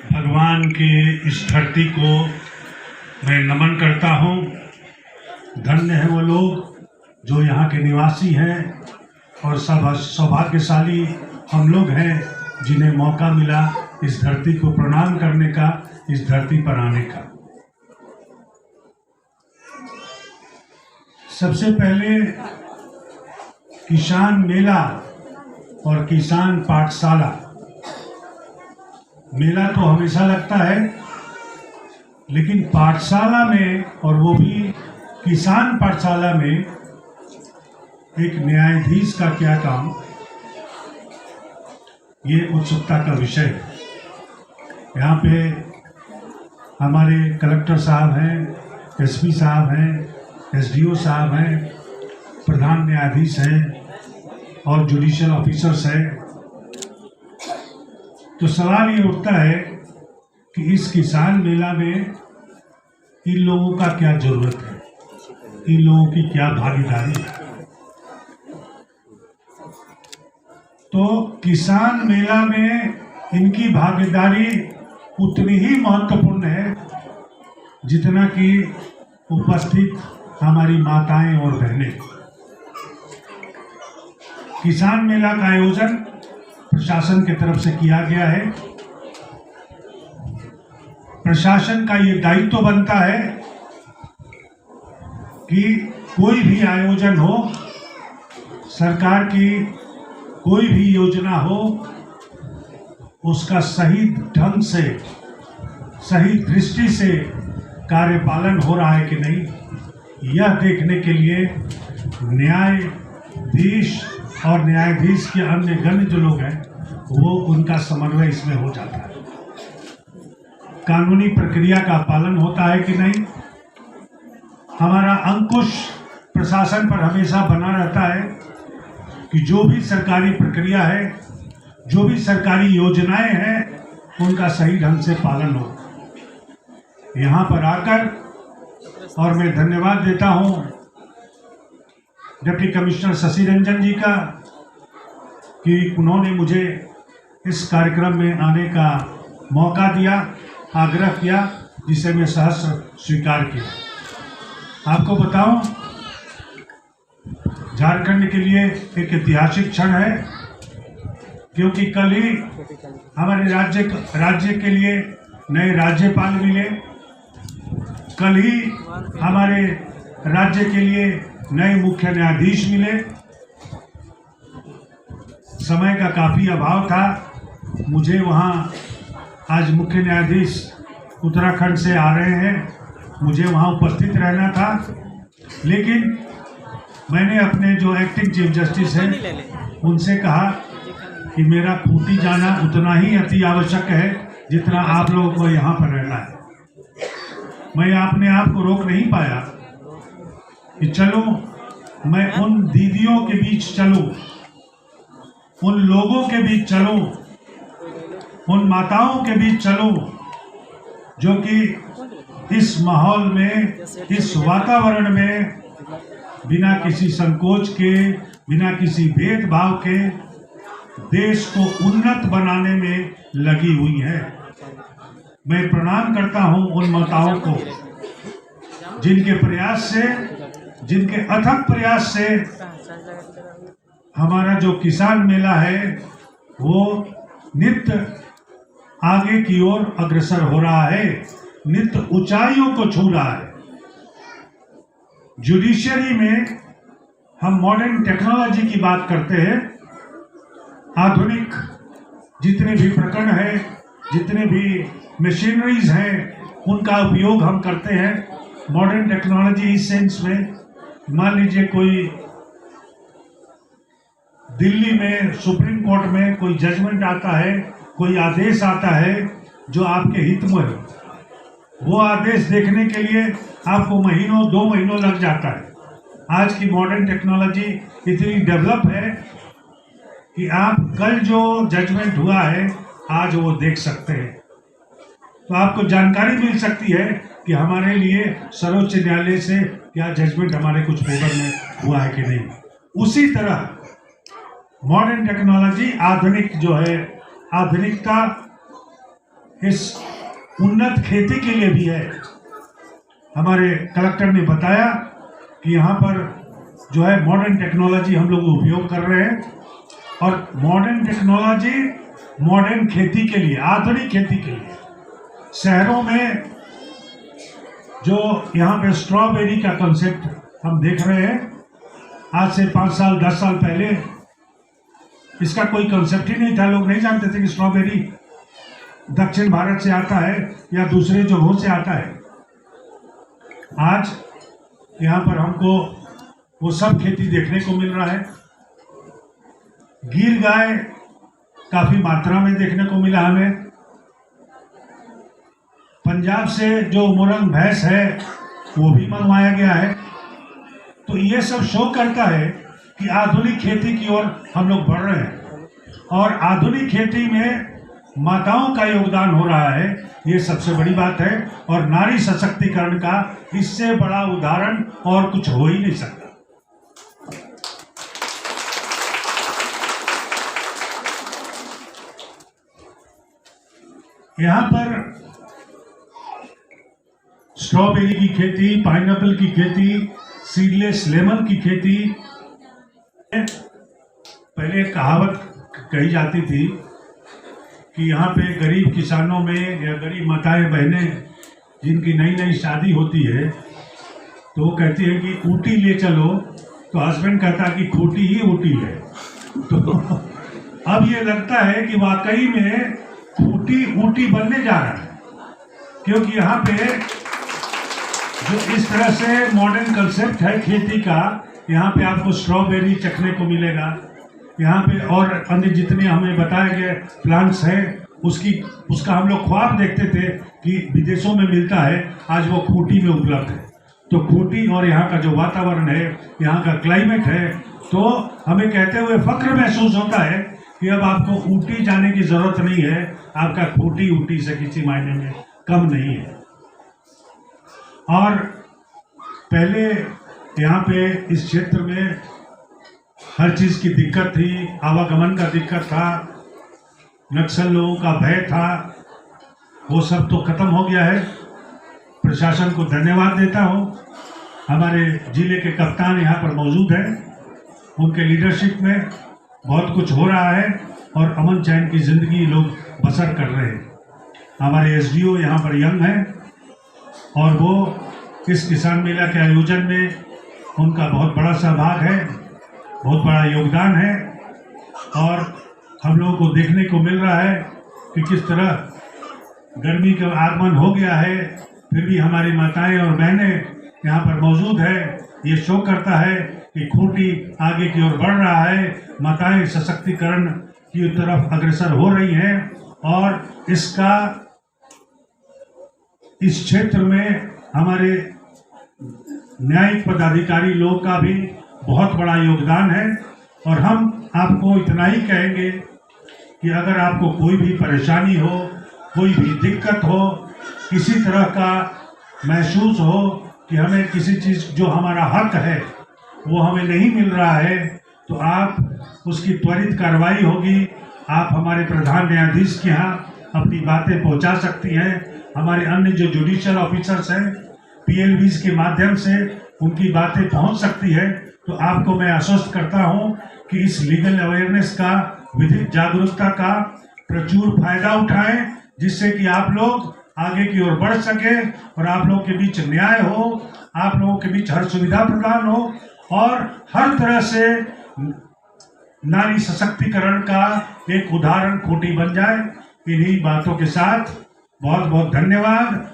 भगवान के इस धरती को मैं नमन करता हूँ। धन्य है वो लोग जो यहाँ के निवासी हैं और सब सौभाग्यशाली हम लोग हैं जिन्हें मौका मिला इस धरती को प्रणाम करने का, इस धरती पर आने का। सबसे पहले किसान मेला और किसान पाठशाला। मेला तो हमेशा लगता है, लेकिन पाठशाला में, और वो भी किसान पाठशाला में, एक न्यायाधीश का क्या काम, ये उत्सुकता का विषय है। यहाँ पे हमारे कलेक्टर साहब हैं, एसपी साहब हैं, एसडीओ साहब हैं, प्रधान न्यायाधीश हैं और जुडिशियल ऑफिसर्स हैं। तो सवाल ये उठता है कि इस किसान मेला में इन लोगों का क्या जरूरत है, इन लोगों की क्या भागीदारी है। तो किसान मेला में इनकी भागीदारी उतनी ही महत्वपूर्ण है जितना कि उपस्थित हमारी माताएं और बहनें। किसान मेला का आयोजन प्रशासन की तरफ से किया गया है। प्रशासन का ये दायित्व बनता है कि कोई भी आयोजन हो, सरकार की कोई भी योजना हो, उसका सही ढंग से, सही दृष्टि से कार्यपालन हो रहा है कि नहीं, यह देखने के लिए न्यायाधीश और न्यायाधीश के अन्य गण जो लोग हैं वो उनका समन्वय इसमें हो जाता है। कानूनी प्रक्रिया का पालन होता है कि नहीं, हमारा अंकुश प्रशासन पर हमेशा बना रहता है कि जो भी सरकारी प्रक्रिया है, जो भी सरकारी योजनाएं हैं, उनका सही ढंग से पालन हो। यहाँ पर आकर, और मैं धन्यवाद देता हूँ डिप्टी कमिश्नर शशि रंजन जी का कि उन्होंने मुझे इस कार्यक्रम में आने का मौका दिया, आग्रह किया, जिसे मैं सहर्ष स्वीकार किया। आपको बताऊं, झारखंड के लिए एक ऐतिहासिक क्षण है, क्योंकि कल ही हमारे राज्य के लिए नए राज्यपाल मिले, कल ही हमारे राज्य के लिए नए मुख्य न्यायाधीश मिले। समय का काफ़ी अभाव था, मुझे वहाँ, आज मुख्य न्यायाधीश उत्तराखंड से आ रहे हैं, मुझे वहाँ उपस्थित रहना था, लेकिन मैंने अपने जो एक्टिंग चीफ जस्टिस हैं उनसे कहा कि मेरा खूंटी जाना उतना ही अति आवश्यक है जितना आप लोगों को यहाँ पर रहना है। मैं अपने आप को रोक नहीं पाया कि चलो मैं उन दीदियों के बीच चलूं, उन लोगों के बीच चलूं, उन माताओं के बीच चलूं जो कि इस माहौल में, इस वातावरण में बिना किसी संकोच के, बिना किसी भेदभाव के देश को उन्नत बनाने में लगी हुई है। मैं प्रणाम करता हूं उन माताओं को जिनके प्रयास से, जिनके अथक प्रयास से हमारा जो किसान मेला है वो नित्य आगे की ओर अग्रसर हो रहा है, नित्य ऊंचाइयों को छू रहा है। जुडिशरी में हम मॉडर्न टेक्नोलॉजी की बात करते हैं। आधुनिक जितने भी प्रकरण हैं, जितने भी मशीनरीज हैं, उनका उपयोग हम करते हैं। मॉडर्न टेक्नोलॉजी इस सेंस में, मान लीजिए कोई दिल्ली में सुप्रीम कोर्ट में कोई जजमेंट आता है, कोई आदेश आता है जो आपके हित में हो, वो आदेश देखने के लिए आपको महीनों, 2 महीनों लग जाता है। आज की मॉडर्न टेक्नोलॉजी इतनी डेवलप है कि आप कल जो जजमेंट हुआ है आज वो देख सकते हैं, तो आपको जानकारी मिल सकती है कि हमारे लिए सर्वोच्च न्यायालय से क्या जजमेंट हमारे कुछ पेपर में हुआ है कि नहीं। उसी तरह मॉडर्न टेक्नोलॉजी, आधुनिक जो है, आधुनिकता इस उन्नत खेती के लिए भी है। हमारे कलेक्टर ने बताया कि यहाँ पर जो है मॉडर्न टेक्नोलॉजी हम लोग उपयोग कर रहे हैं, और मॉडर्न टेक्नोलॉजी मॉडर्न खेती के लिए, आधुनिक खेती के लिए शहरों में जो यहाँ पे स्ट्रॉबेरी का कॉन्सेप्ट हम देख रहे हैं, आज से 5 साल 10 साल पहले इसका कोई कॉन्सेप्ट ही नहीं था। लोग नहीं जानते थे कि स्ट्रॉबेरी दक्षिण भारत से आता है या दूसरे जगहों से आता है। आज यहाँ पर हमको वो सब खेती देखने को मिल रहा है। गिर गाय काफी मात्रा में देखने को मिला हमें। पंजाब से जो मुरंग भैंस है वो भी मंगवाया गया है। तो ये सब शो करता है कि आधुनिक खेती की ओर हम लोग बढ़ रहे हैं, और आधुनिक खेती में माताओं का योगदान हो रहा है, ये सबसे बड़ी बात है। और नारी सशक्तिकरण का इससे बड़ा उदाहरण और कुछ हो ही नहीं सकता। यहाँ पर स्ट्रॉबेरी की खेती, पाइनएप्पल की खेती, सीडलेस लेमन की खेती। पहले एक कहावत कही जाती थी कि यहाँ पे गरीब किसानों में या गरीब माताएं बहनें जिनकी नई नई शादी होती है तो वो कहती है कि ऊटी ले चलो, तो हस्बैंड कहता है कि खूटी ही ऊटी है। तो अब ये लगता है कि वाकई में खूटी ऊटी बनने जा रहा है, क्योंकि यहाँ पे जो इस तरह से मॉडर्न कंसेप्ट है खेती का, यहाँ पे आपको स्ट्रॉबेरी चखने को मिलेगा। यहाँ पे और अन्य जितने हमें बताए गए प्लांट्स हैं उसका हम लोग ख्वाब देखते थे कि विदेशों में मिलता है, आज वो खूंटी में उपलब्ध है। तो खूंटी और यहाँ का जो वातावरण है, यहाँ का क्लाइमेट है, तो हमें कहते हुए फक्र महसूस होता है कि अब आपको ऊटी जाने की जरूरत नहीं है, आपका खूंटी ऊटी से किसी मायने में कम नहीं है। और पहले यहाँ पे इस क्षेत्र में हर चीज की दिक्कत थी, आवागमन का दिक्कत था, नक्सल लोगों का भय था, वो सब तो खत्म हो गया है। प्रशासन को धन्यवाद देता हूँ। हमारे जिले के कप्तान यहाँ पर मौजूद हैं, उनके लीडरशिप में बहुत कुछ हो रहा है और अमन चैन की जिंदगी लोग बसर कर रहे हैं। हमारे एसडीओ यहाँ पर यंग हैं और वो इस किसान मेला के आयोजन में उनका बहुत बड़ा सहभाग है, बहुत बड़ा योगदान है। और हम लोगों को देखने को मिल रहा है कि किस तरह गर्मी का आगमन हो गया है, फिर भी हमारी माताएं और बहनें यहाँ पर मौजूद है। ये शो करता है कि खूंटी आगे की ओर बढ़ रहा है, माताएं सशक्तिकरण की तरफ अग्रसर हो रही हैं, और इसका इस क्षेत्र में हमारे न्यायिक पदाधिकारी लोग का भी बहुत बड़ा योगदान है। और हम आपको इतना ही कहेंगे कि अगर आपको कोई भी परेशानी हो, कोई भी दिक्कत हो, किसी तरह का महसूस हो कि हमें किसी चीज़ जो हमारा हक है वो हमें नहीं मिल रहा है, तो आप उसकी त्वरित कार्रवाई होगी। आप हमारे प्रधान न्यायाधीश के यहाँ अपनी बातें पहुँचा सकती हैं। हमारे अन्य जो जुडिशियल ऑफिसर्स हैं, PLVs के माध्यम से उनकी बातें पहुंच सकती है। तो आपको मैं आश्वस्त करता हूं कि इस लीगल अवेयरनेस का, विधिक जागरूकता का प्रचुर फायदा उठाएं, जिससे कि आप लोग आगे की ओर बढ़ सके और आप लोगों के बीच न्याय हो, आप लोगों के बीच हर सुविधा प्रदान हो और हर तरह से नारी सशक्तिकरण का एक उदाहरण खूंटी बन जाए। इन्हीं बातों के साथ बहुत बहुत धन्यवाद।